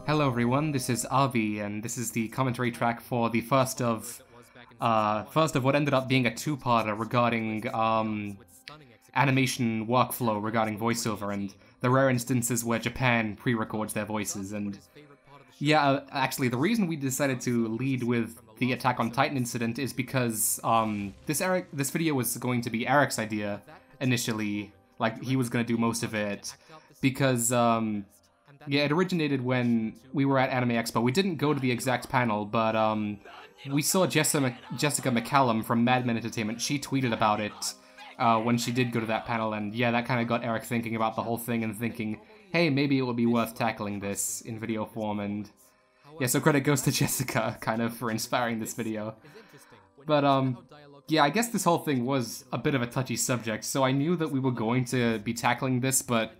Hello everyone, this is Avi, and this is the commentary track for the first of what ended up being a two-parter regarding animation workflow regarding voiceover and the rare instances where Japan pre-records their voices. And yeah, actually, the reason we decided to lead with the Attack on Titan incident is because this video was going to be Eric's idea initially. Like, he was going to do most of it because yeah, it originated when we were at Anime Expo. We didn't go to the exact panel, but we saw Jessica McCallum from Mad Men Entertainment. She tweeted about it when she did go to that panel, and yeah, that kind of got Eric thinking about the whole thing and thinking, hey, maybe it would be worth tackling this in video form. And yeah, so credit goes to Jessica, kind of, for inspiring this video. But yeah, I guess this whole thing was a bit of a touchy subject, so I knew that we were going to be tackling this, but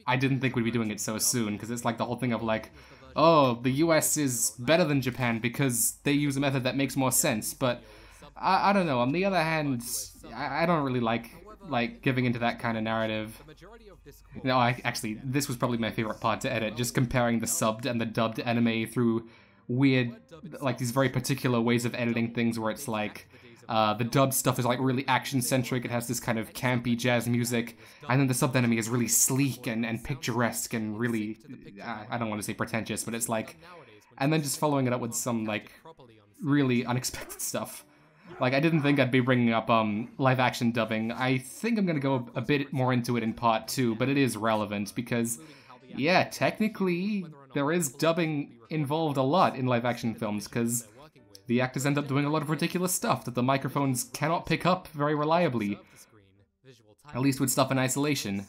I didn't think we'd be doing it so soon, because it's like the whole thing of like, oh, the US is better than Japan because they use a method that makes more sense, but I don't know. On the other hand, I don't really like giving into that kind of narrative. No, actually, this was probably my favorite part to edit, just comparing the subbed and the dubbed anime through weird, like these very particular ways of editing things where it's like, the dubbed stuff is like really action-centric, it has this kind of campy jazz music, and then the subbed anime is really sleek and picturesque and really, I don't want to say pretentious, but it's like, and then just following it up with some like really unexpected stuff. Like, I didn't think I'd be bringing up live-action dubbing. I think I'm gonna go a bit more into it in part 2, but it is relevant because, yeah, technically there is dubbing involved a lot in live-action films, because the actors end up doing a lot of ridiculous stuff that the microphones cannot pick up very reliably. At least with stuff in isolation.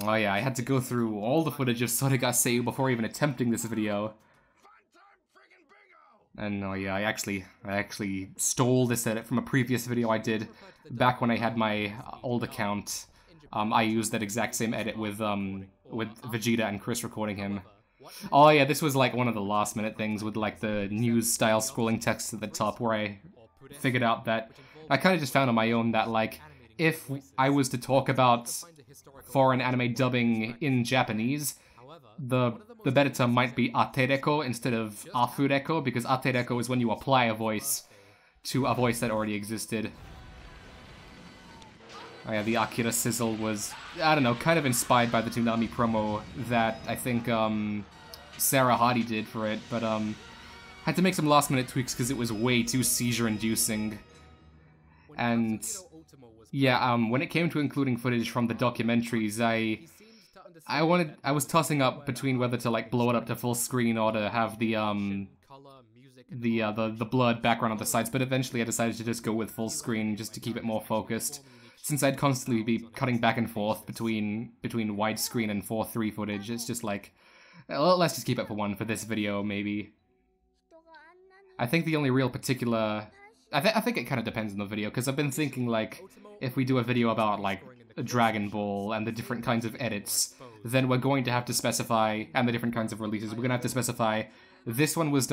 Oh yeah, I had to go through all the footage of Soregaseu before even attempting this video. And oh yeah, I actually stole this edit from a previous video I did back when I had my old account. I used that exact same edit with Vegeta and Chris recording him. Oh yeah, this was like one of the last minute things with like the news style scrolling text at the top, where I figured out that I kind of just found on my own that like if I was to talk about foreign anime dubbing in Japanese, the better term might be atereko instead of afureko, because atereko is when you apply a voice to a voice that already existed. Oh yeah, the AKIRA sizzle was, I don't know, kind of inspired by the Toonami promo that I think Sarah Hardy did for it, but had to make some last minute tweaks because it was way too seizure inducing. And yeah, when it came to including footage from the documentaries, I was tossing up between whether to like blow it up to full screen or to have the blurred background on the sides, but eventually I decided to just go with full screen just to keep it more focused, since I'd constantly be cutting back and forth between widescreen and 4:3 footage. It's just like, let's just keep it for one for this video, maybe. I think the only real particular, I think it kind of depends on the video, because I've been thinking like, if we do a video about like Dragon Ball and the different kinds of edits, then we're going to have to specify, and the different kinds of releases, we're going to have to specify, this one was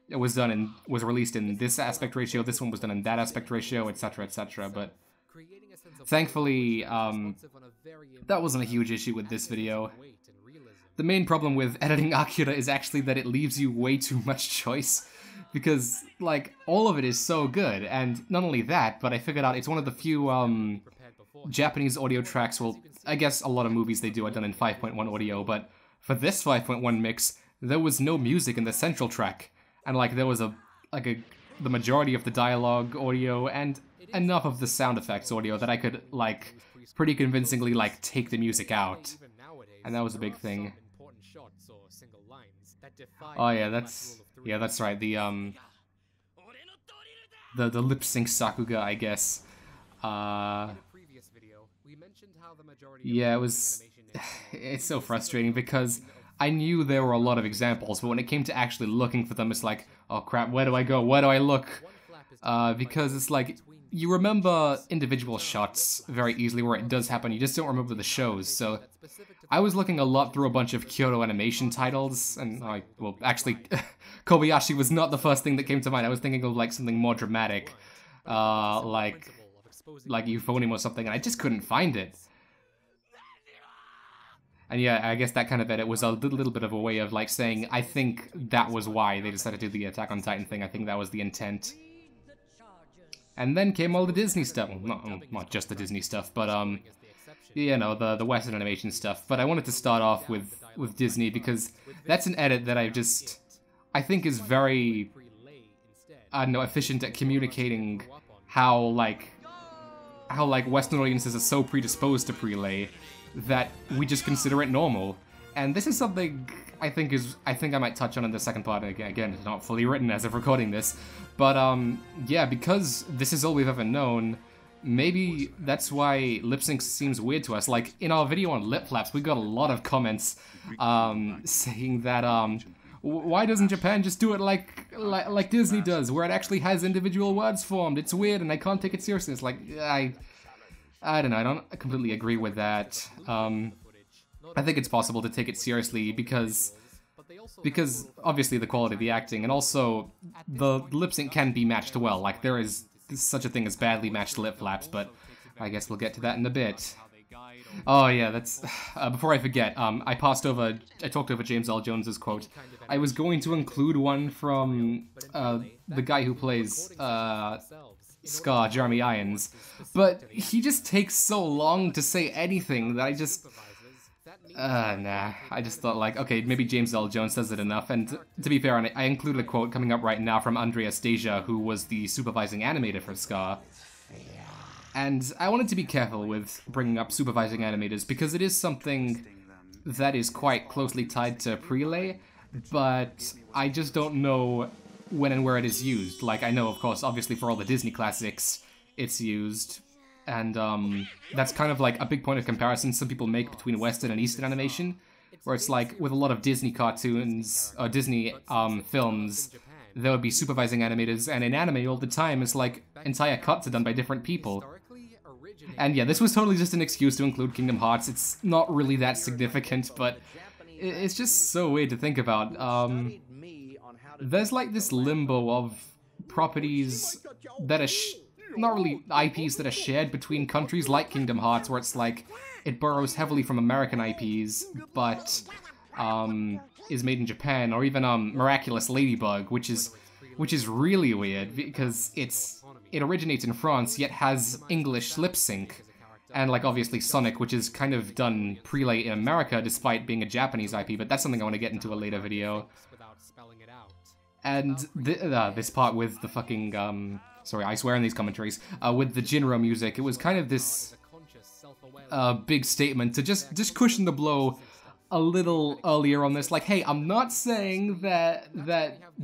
was released in this aspect ratio, this one was done in that aspect ratio, etc, etc, but thankfully, that wasn't a huge issue with this video. The main problem with editing AKIRA is actually that it leaves you way too much choice, because, like, all of it is so good, and not only that, but I figured out it's one of the few, Japanese audio tracks, well, I guess a lot of movies they do are done in 5.1 audio, but for this 5.1 mix, there was no music in the central track, and, like, there was the majority of the dialogue audio, and enough of the sound effects audio that I could, like, pretty convincingly, like, take the music out. And that was a big thing. Oh yeah, that's right, the lip sync Sakuga, I guess. Yeah, it's so frustrating because I knew there were a lot of examples, but when it came to actually looking for them, it's like, oh crap, where do I go? Where do I look? Because it's like, you remember individual shots very easily where it does happen, you just don't remember the shows, so I was looking a lot through a bunch of Kyoto Animation titles, and well, actually, Kobayashi was not the first thing that came to mind. I was thinking of like something more dramatic, like Euphonium or something, and I just couldn't find it. And yeah, I guess that kind of edit was a little bit of a way of like saying, I think that was why they decided to do the Attack on Titan thing. I think that was the intent. And then came all the Disney stuff. Well, not just the Disney stuff, but you know, the Western animation stuff. But I wanted to start off with Disney because that's an edit that I think is very, I don't know, efficient at communicating how like Western audiences are so predisposed to prelay that we just consider it normal. And this is something I think I might touch on in the second part. Again, it's not fully written as of recording this, but yeah, because this is all we've ever known, maybe that's why lip sync seems weird to us. Like in our video on lip flaps, we got a lot of comments saying that why doesn't Japan just do it like Disney does, where it actually has individual words formed? It's weird and I can't take it seriously. It's like, I don't know, I don't completely agree with that. I think it's possible to take it seriously because obviously the quality of the acting, and also the lip sync can be matched well. Like there is such a thing as badly matched lip flaps, but I guess we'll get to that in a bit. Oh yeah, that's before I forget, I talked over James L. Jones's quote. I was going to include one from the guy who plays Scar, Jeremy Irons, but he just takes so long to say anything that I just nah. I just thought like, okay, maybe James L. Jones says it enough. And to be fair, I included a quote coming up right now from Andrea Stasia, who was the supervising animator for Scar. And I wanted to be careful with bringing up supervising animators because it is something that is quite closely tied to prelay, but I just don't know when and where it is used. Like, I know, of course, obviously for all the Disney classics, it's used, and that's kind of like a big point of comparison some people make between Western and Eastern animation, where it's like, with a lot of Disney cartoons, or Disney films, there would be supervising animators, and in anime all the time, it's like, entire cuts are done by different people. And yeah, this was totally just an excuse to include Kingdom Hearts. It's not really that significant, but it's just so weird to think about. There's like this limbo of properties that are not really IPs that are shared between countries like Kingdom Hearts, where it's like it borrows heavily from American IPs, but is made in Japan, or even Miraculous Ladybug, which is really weird because it originates in France yet has English lip sync, and like obviously Sonic, which is kind of done prelay in America despite being a Japanese IP, but that's something I want to get into a later video. And this part with the fucking sorry, I swear in these commentaries, with the Jinro music, it was kind of this big statement to just cushion the blow a little earlier on this, like, hey, I'm not saying that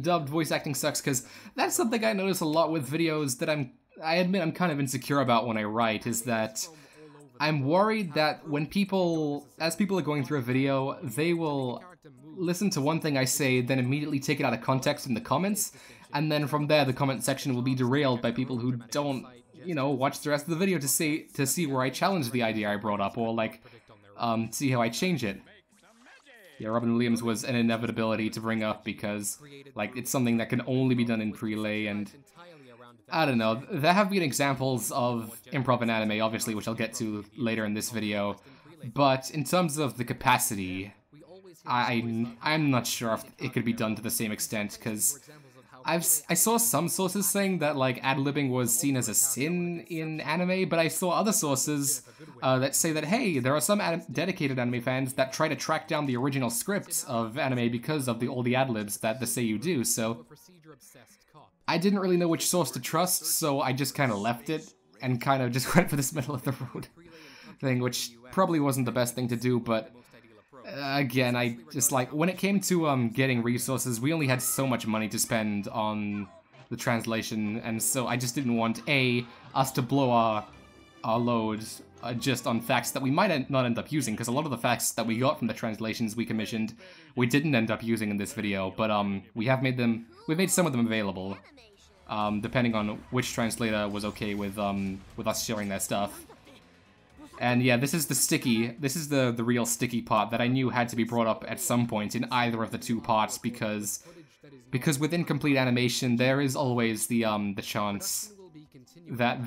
dubbed voice acting sucks, because that's something I notice a lot with videos that I admit I'm kind of insecure about when I write, is that I'm worried that when as people are going through a video, they will listen to one thing I say, then immediately take it out of context in the comments, and then from there the comment section will be derailed by people who don't, you know, watch the rest of the video to see where I challenge the idea I brought up, or like, see how I change it. Yeah, Robin Williams was an inevitability to bring up because, like, it's something that can only be done in prelay, and I don't know, there have been examples of improv in anime, obviously, which I'll get to later in this video, but in terms of the capacity, I'm not sure if it could be done to the same extent, because I saw some sources saying that, like, ad-libbing was seen as a sin in anime, but I saw other sources that say that, hey, there are some dedicated anime fans that try to track down the original scripts of anime because of all the ad-libs that the seiyuu do, so I didn't really know which source to trust, so I just kind of left it, and kind of just went for this middle-of-the-road thing, which probably wasn't the best thing to do, but again, I just, like, when it came to getting resources, we only had so much money to spend on the translation, and so I just didn't want, us to blow our load just on facts that we might not end up using, because a lot of the facts that we got from the translations we commissioned, we didn't end up using in this video, but we've made some of them available, depending on which translator was okay with us sharing their stuff. And yeah, this is the real sticky part that I knew had to be brought up at some point in either of the two parts, because with incomplete animation there is always the chance that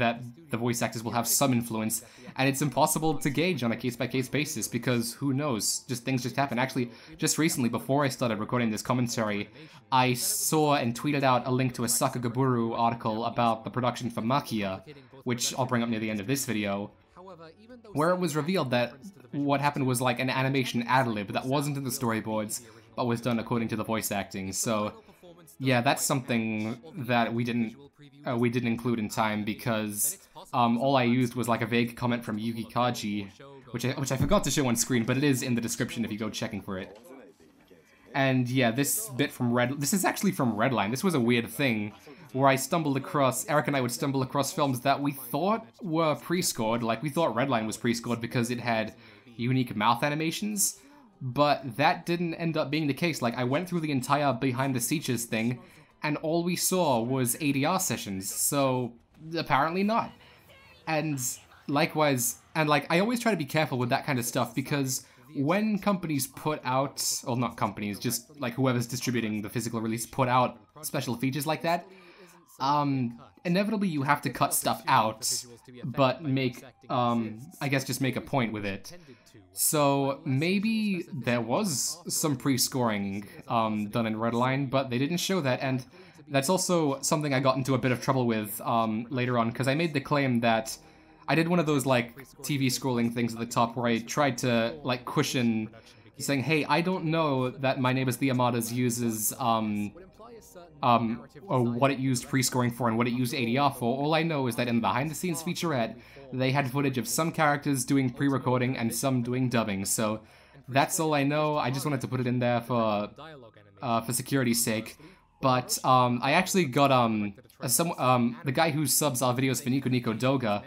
the voice actors will have some influence, and it's impossible to gauge on a case-by-case basis because who knows? Things just happen. Actually, just recently, before I started recording this commentary, I saw and tweeted out a link to a Sakagaburu article about the production for Makia, which I'll bring up near the end of this video, where it was revealed that what happened was like an animation ad-lib that wasn't in the storyboards, but was done according to the voice acting. So yeah, that's something that we didn't include in time because all I used was like a vague comment from Yuki Kaji, which I forgot to show on screen, but it is in the description if you go checking for it. And yeah, this bit from this is actually from Redline. This was a weird thing where I stumbled across, Eric and I would stumble across films that we thought were pre-scored, like we thought Redline was pre-scored because it had unique mouth animations, but that didn't end up being the case. Like, I went through the entire behind the scenes thing, and all we saw was ADR sessions, so apparently not. And likewise, and like, I always try to be careful with that kind of stuff, because when companies put out, well, not companies, just like whoever's distributing the physical release put out special features like that, inevitably you have to cut stuff out, but make, I guess just make a point with it. So maybe there was some pre-scoring done in Redline, but they didn't show that, and that's also something I got into a bit of trouble with later on, because I made the claim that I did one of those like TV scrolling things at the top where I tried to like cushion saying, hey, I don't know that My Neighbors the Yamadas uses or what it used pre-scoring for and what it used ADR for. All I know is that in the behind-the-scenes featurette, they had footage of some characters doing pre-recording and some doing dubbing, so that's all I know. I just wanted to put it in there for security's sake. But I actually got the guy who subs our videos for Nico Nico Doga,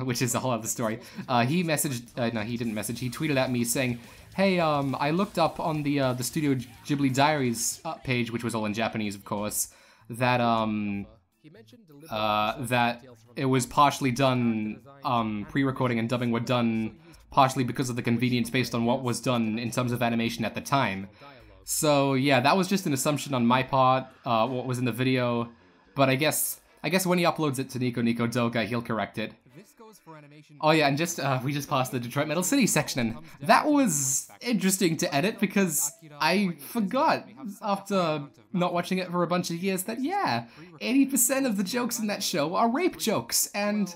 which is a whole other story. He messaged, no, he didn't message. He tweeted at me saying, "Hey, I looked up on the Studio Ghibli Diaries page, which was all in Japanese, of course, that that it was partially done, pre-recording and dubbing were done partially because of the convenience based on what was done in terms of animation at the time." So yeah, that was just an assumption on my part, what was in the video, but I guess when he uploads it to Nico Nico Doga, he'll correct it. Oh yeah, and we just passed the Detroit Metal City section, and that was interesting to edit because I forgot, after not watching it for a bunch of years, that yeah, 80% of the jokes in that show are rape jokes, and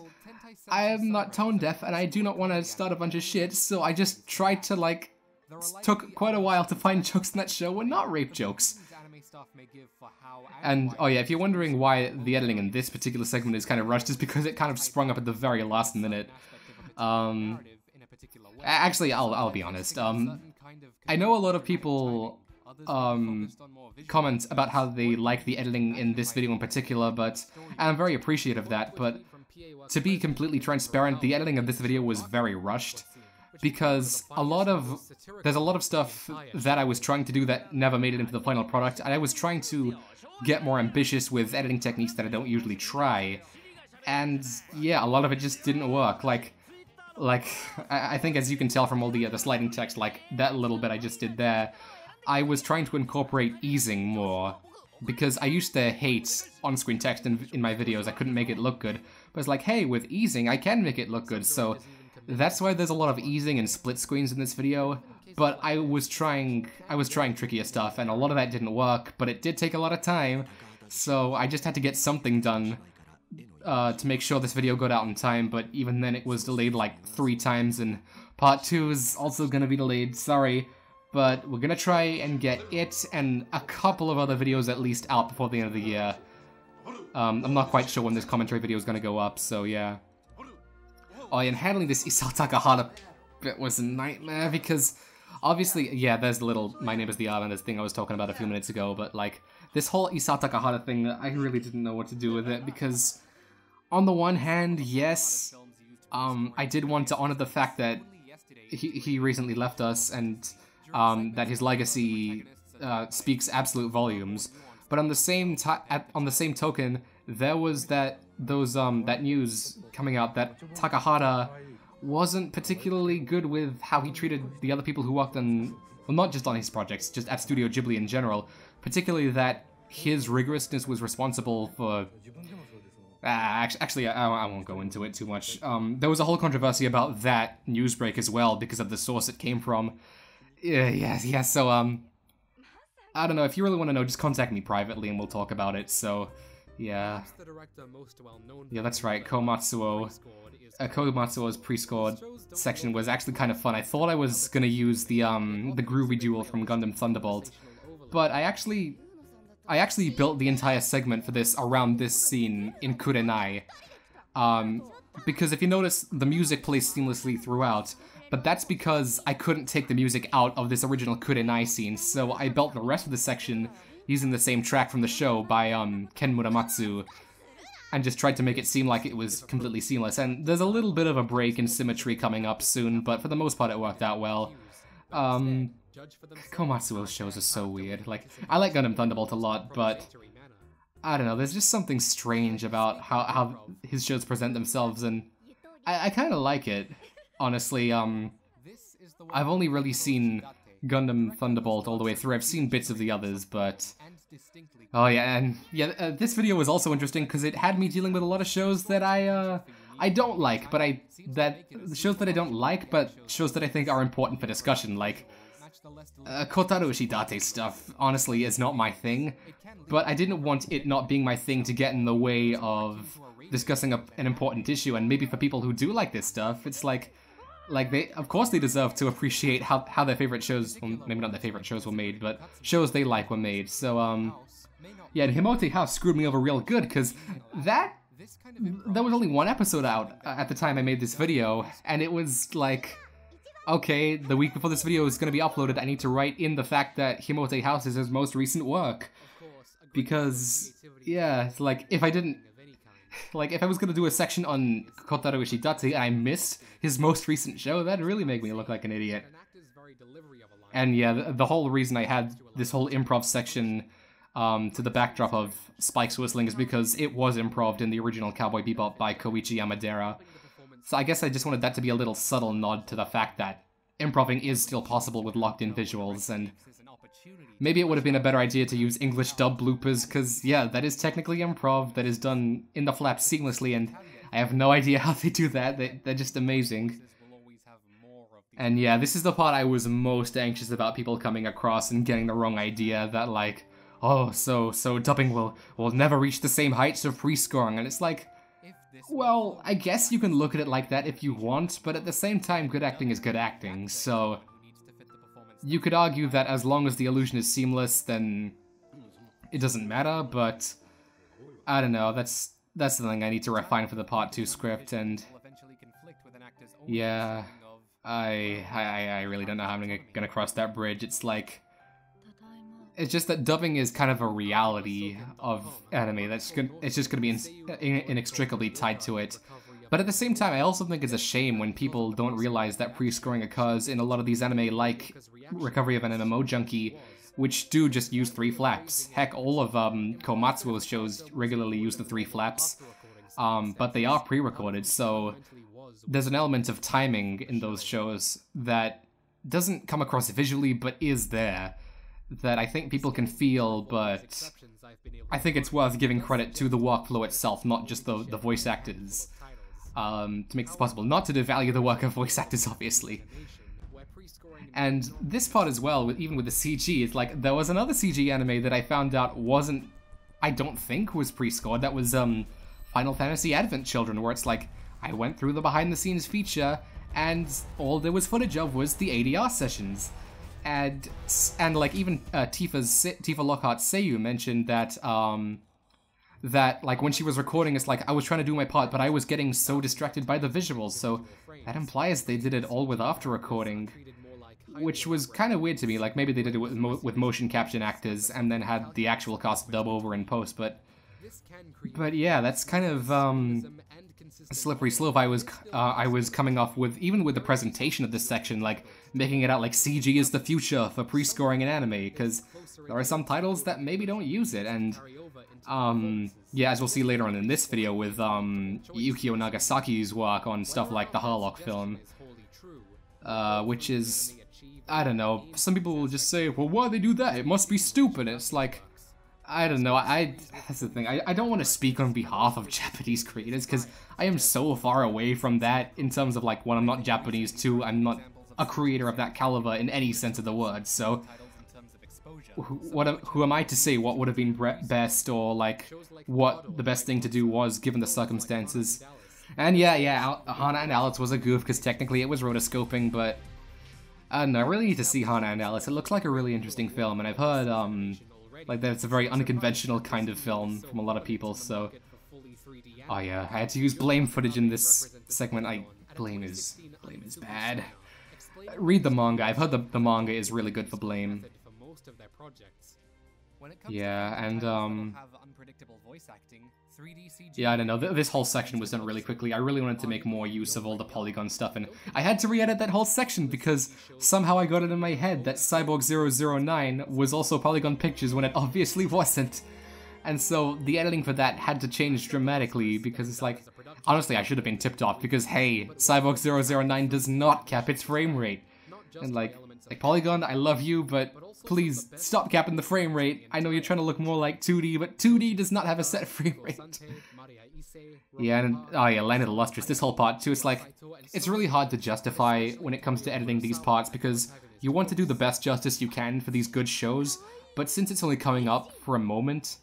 I am not tone deaf, and I do not want to start a bunch of shit, so I just tried to like, took quite a while to find jokes in that show were not rape jokes. And, oh yeah, if you're wondering why the editing in this particular segment is kind of rushed, is because it kind of sprung up at the very last minute. Actually, I'll be honest. I know a lot of people comment about how they like the editing in this video in particular, and I'm very appreciative of that, but to be completely transparent, the editing of this video was very rushed. Because there's a lot of stuff that I was trying to do that never made it into the final product, and I was trying to get more ambitious with editing techniques that I don't usually try, and yeah, a lot of it just didn't work. Like I think, as you can tell from all the sliding text, like that little bit I just did there, I was trying to incorporate easing more, because I used to hate on-screen text in my videos. I couldn't make it look good, but it's like, hey, with easing I can make it look good, so that's why there's a lot of easing and split screens in this video, but I was trying trickier stuff, and a lot of that didn't work, but it did take a lot of time, so I just had to get something done to make sure this video got out in time, but even then it was delayed like 3 times, and part 2 is also gonna be delayed, sorry, but we're gonna try and get it and a couple of other videos at least out before the end of the year. I'm not quite sure when this commentary video is gonna go up, so yeah. Oh, and handling this Isao Takahata bit was a nightmare, because obviously, yeah, there's the little My Name is the Islanders thing I was talking about a few minutes ago, but like, this whole Isao Takahata thing, I really didn't know what to do with it, because on the one hand, yes, I did want to honor the fact that he recently left us, and that his legacy speaks absolute volumes, but on the same token, there was that news coming out that Takahata wasn't particularly good with how he treated the other people who worked on, well, not just on his projects, just at Studio Ghibli in general, particularly that his rigorousness was responsible for Actually, I won't go into it too much. There was a whole controversy about that news break as well because of the source it came from. Yeah, so, I don't know, if you really want to know, just contact me privately and we'll talk about it, so, yeah. Yeah, that's right, Komatsuo's pre-scored section was actually kind of fun. I thought I was gonna use the Groovy Duel from Gundam Thunderbolt, but I actually built the entire segment for this around this scene in Kurenai. Because if you notice, the music plays seamlessly throughout, but that's because I couldn't take the music out of this original Kurenai scene, so I built the rest of the section using the same track from the show by Ken Muramatsu, and just tried to make it seem like it was completely seamless. And there's a little bit of a break in symmetry coming up soon, but for the most part it worked out well. Komatsuo's shows are so weird. Like, I like Gundam Thunderbolt a lot, but I don't know, there's just something strange about how his shows present themselves, and I kind of like it, honestly. I've only really seen Gundam Thunderbolt all the way through. I've seen bits of the others, but... Oh yeah, and yeah, this video was also interesting because it had me dealing with a lot of shows that I don't like, but shows that I don't like, but shows that I think are important for discussion, like... Kotaro Ushidate stuff, honestly, is not my thing, but I didn't want it not being my thing to get in the way of discussing an important issue, and maybe for people who do like this stuff, it's like of course they deserve to appreciate how their favorite shows, well, maybe not their favorite shows were made, but shows they like were made. So, yeah, and Himote House screwed me over real good, because there was only one episode out at the time I made this video, and it was like, okay, the week before this video is going to be uploaded, I need to write in the fact that Himote House is his most recent work. Because, yeah, it's like, if I didn't... Like, if I was gonna do a section on Kotaro Ushidate and I missed his most recent show, that'd really make me look like an idiot. And yeah, the whole reason I had this whole improv section to the backdrop of Spike's whistling is because it was improv'd in the original Cowboy Bebop by Koichi Yamadera. So I guess I just wanted that to be a little subtle nod to the fact that improving is still possible with locked-in visuals, and maybe it would have been a better idea to use English dub bloopers, because, yeah, that is technically improv, that is done in the flaps seamlessly, and I have no idea how they do that, they're just amazing. And yeah, this is the part I was most anxious about people coming across and getting the wrong idea, that like, oh, so dubbing will never reach the same heights of pre-scoring, and it's like, well, I guess you can look at it like that if you want, but at the same time, good acting is good acting, so... You could argue that as long as the illusion is seamless, then it doesn't matter, but I don't know, that's something I need to refine for the Part 2 script, and yeah, I really don't know how I'm gonna cross that bridge. It's like, it's just that dubbing is kind of a reality of anime, it's just gonna be inextricably tied to it. But at the same time, I also think it's a shame when people don't realize that pre-scoring occurs in a lot of these anime like Recovery of an MMO Junkie, which do just use 3 flaps. Heck, all of Komatsuo's shows regularly use the 3 flaps, but they are pre-recorded, so there's an element of timing in those shows that doesn't come across visually, but is there, that I think people can feel, but I think it's worth giving credit to the workflow itself, not just the voice actors. To make this possible, not to devalue the work of voice actors, obviously. And this part as well, even with the CG, it's like, there was another CG anime that I found out wasn't, I don't think was pre-scored, that was Final Fantasy Advent Children, where it's like, I went through the behind-the-scenes feature, and all there was footage of was the ADR sessions. And like, even Tifa Lockhart's Seiyu mentioned that, that, like, when she was recording, it's like, I was trying to do my part, but I was getting so distracted by the visuals, so that implies they did it all with after recording, which was kind of weird to me. Like, maybe they did it with motion caption actors, and then had the actual cast dub over in post, but yeah, that's kind of, a slippery slope I was coming off with, even with the presentation of this section, like, making it out like CG is the future for pre-scoring in anime, because there are some titles that maybe don't use it, and yeah, as we'll see later on in this video with Yukio Nagasaki's work on stuff like the Harlock film, which is, I don't know, some people will just say, well, why do they do that? It must be stupid. It's like, I don't know, that's the thing, I don't want to speak on behalf of Japanese creators, because I am so far away from that in terms of, like, one, I'm not Japanese, two, I'm not a creator of that caliber in any sense of the word, so who am I to say what would have been best, or, like, what the best thing to do was, given the circumstances. And yeah, Hana and Alice was a goof, because technically it was rotoscoping, but I don't know, I really need to see Hana and Alice. It looks like a really interesting film, and I've heard, like, that it's a very unconventional kind of film from a lot of people, so... Oh yeah, I had to use Blame footage in this segment. Blame is bad. Read the manga. I've heard the manga is really good for Blame. Yeah, and yeah, I don't know, this whole section was done really quickly. I really wanted to make more use of all the polygon stuff, and I had to re-edit that whole section because somehow I got it in my head that Cyborg 009 was also polygon pictures when it obviously wasn't. And so the editing for that had to change dramatically because it's like, honestly, I should have been tipped off because, hey, Cyborg 009 does not cap its frame rate. And like Polygon, I love you, but please stop capping the frame rate. I know you're trying to look more like 2D, but 2D does not have a set frame rate. Yeah, and oh yeah, Land of the Lustrous, this whole part too, it's like, it's really hard to justify when it comes to editing these parts because you want to do the best justice you can for these good shows, but since it's only coming up for a moment,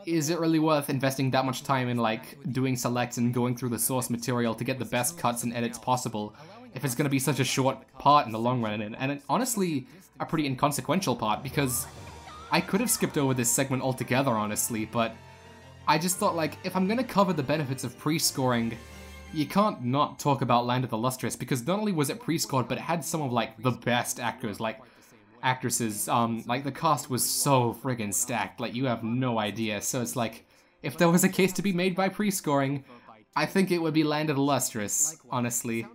is it really worth investing that much time in, like, doing selects and going through the source material to get the best cuts and edits possible if it's going to be such a short part in the long run? And it, honestly, a pretty inconsequential part, because I could have skipped over this segment altogether, honestly, but I just thought, like, if I'm going to cover the benefits of pre-scoring, you can't not talk about Land of the Lustrous, because not only was it pre-scored, but it had some of, like, the best actors, like, actresses, like, the cast was so friggin' stacked, like, you have no idea, so it's like, if there was a case to be made by pre-scoring, I think it would be Land of the Lustrous, honestly.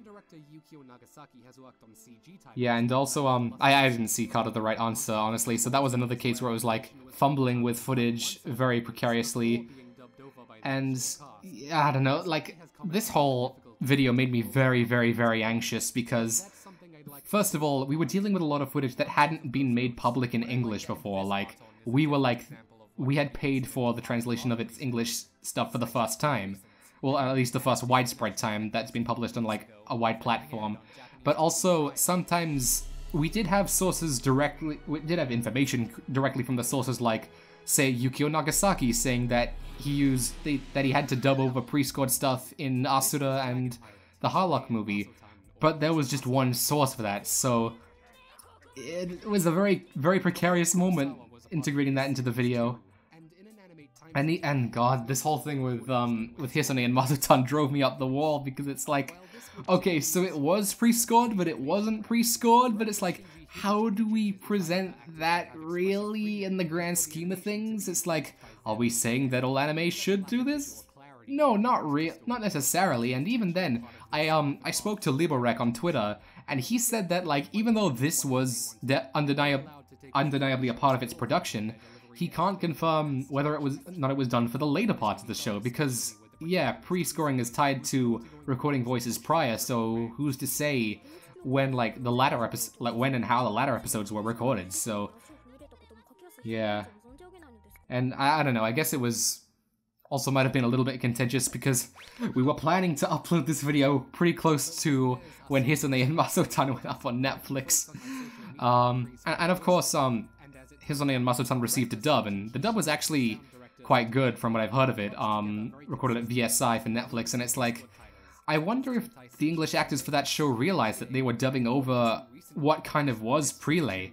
Yeah, and also, I didn't see Carter the right answer, honestly, so that was another case where I was, like, fumbling with footage very precariously, and, I don't know, like, this whole video made me very, very, very anxious, because first of all, we were dealing with a lot of footage that hadn't been made public in English before, like, we had paid for the translation of its English stuff for the first time. Well, at least the first widespread time that's been published on, like, a wide platform. But also, sometimes, we did have sources directly, we did have information directly from the sources, like, say, Yukio Nagasaki saying that he had to dub over pre-scored stuff in Asura and the Harlock movie. But there was just one source for that, so it was a very, very precarious moment integrating that into the video. And God, this whole thing with Hisone and Mazutan drove me up the wall, because it's like, okay, so it was pre-scored, but it wasn't pre-scored, but it's like, how do we present that really in the grand scheme of things? It's like, are we saying that all anime should do this? No, not necessarily, and even then, I spoke to Liborek on Twitter, and he said that, like, even though this was undeniably a part of its production, he can't confirm whether it was done for the later parts of the show, because, yeah, pre-scoring is tied to recording voices prior, so who's to say when, like, when and how the latter episodes were recorded, so, yeah. And I don't know, I guess it was also might have been a little bit contentious because we were planning to upload this video pretty close to when Hisone and Masotan went up on Netflix. And of course, Hisone and Masotan received a dub, and the dub was actually quite good from what I've heard of it, recorded at VSI for Netflix, and it's like, I wonder if the English actors for that show realized that they were dubbing over what kind of was prelay.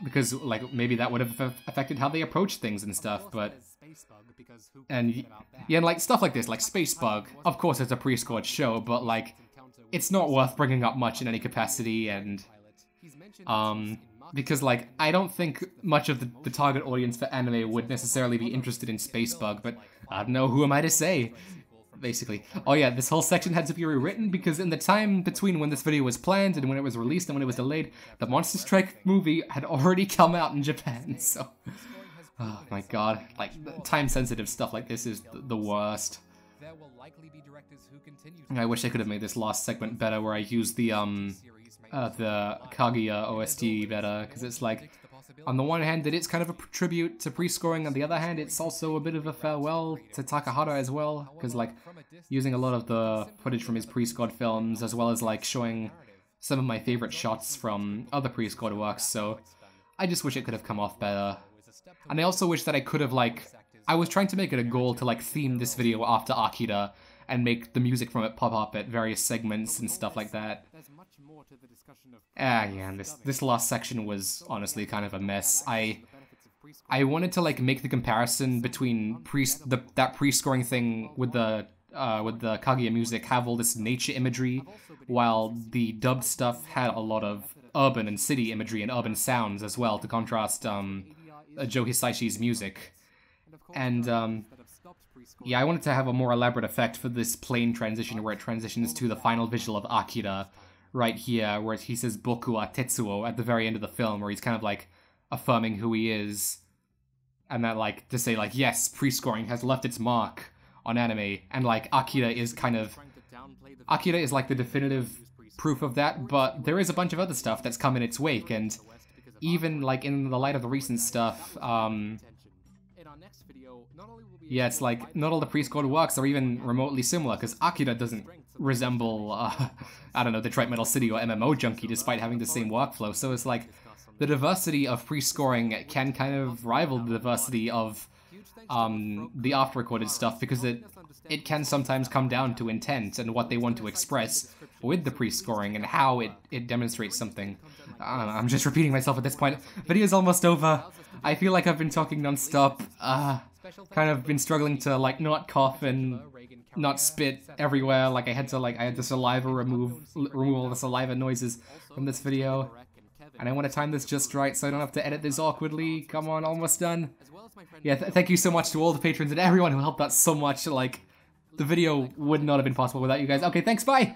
Because, like, maybe that would have affected how they approach things and stuff, but... And, yeah, and, like, stuff like this, like Spacebug, of course it's a pre-scored show, but, like, it's not worth bringing up much in any capacity, and... because, like, I don't think much of the target audience for anime would necessarily be interested in Spacebug, but I don't know, who am I to say? Basically. Oh yeah, this whole section had to be rewritten because in the time between when this video was planned and when it was released and when it was delayed, the Monster Strike movie had already come out in Japan, so... Oh my god, like, time-sensitive stuff like this is the worst. I wish I could have made this last segment better where I used the Kaguya OST better, because it's like... on the one hand, it is kind of a tribute to pre-scoring. On the other hand, it's also a bit of a farewell to Takahata as well, because like using a lot of the footage from his pre-scored films, as well as like showing some of my favorite shots from other pre-scored works. So I just wish it could have come off better. And I also wish that I could have like, I was trying to make it a goal to like theme this video after AKIRA and make the music from it pop up at various segments and stuff like that. Yeah, and this last section was honestly kind of a mess. I wanted to like make the comparison between that pre-scoring thing with the Kaguya music have all this nature imagery, while the dubbed stuff had a lot of urban and city imagery and urban sounds as well to contrast Joe Hisaishi's music. And yeah, I wanted to have a more elaborate effect for this plane transition where it transitions to the final visual of AKIRA right here, where he says Boku wa Tetsuo at the very end of the film, where he's kind of like affirming who he is. And that like, to say like, yes, pre-scoring has left its mark on anime, and like AKIRA is like the definitive proof of that, but there is a bunch of other stuff that's come in its wake, and even like in the light of the recent stuff, yeah, it's like not all the pre-scored works are even remotely similar, because AKIRA doesn't resemble, I don't know, Detroit Metal City or MMO Junkie despite having the same workflow, so it's like the diversity of pre-scoring can kind of rival the diversity of the after-recorded stuff, because it can sometimes come down to intent and what they want to express with the pre-scoring and how it demonstrates something. I don't know, I'm just repeating myself at this point. Video's almost over. I feel like I've been talking non-stop. Kind of been struggling to like not cough and not spit everywhere. Like I had to saliva remove all the saliva noises from this video. And I want to time this just right so I don't have to edit this awkwardly. Come on, almost done. Yeah, thank you so much to all the patrons and everyone who helped out so much. Like, the video would not have been possible without you guys. Okay, thanks, bye!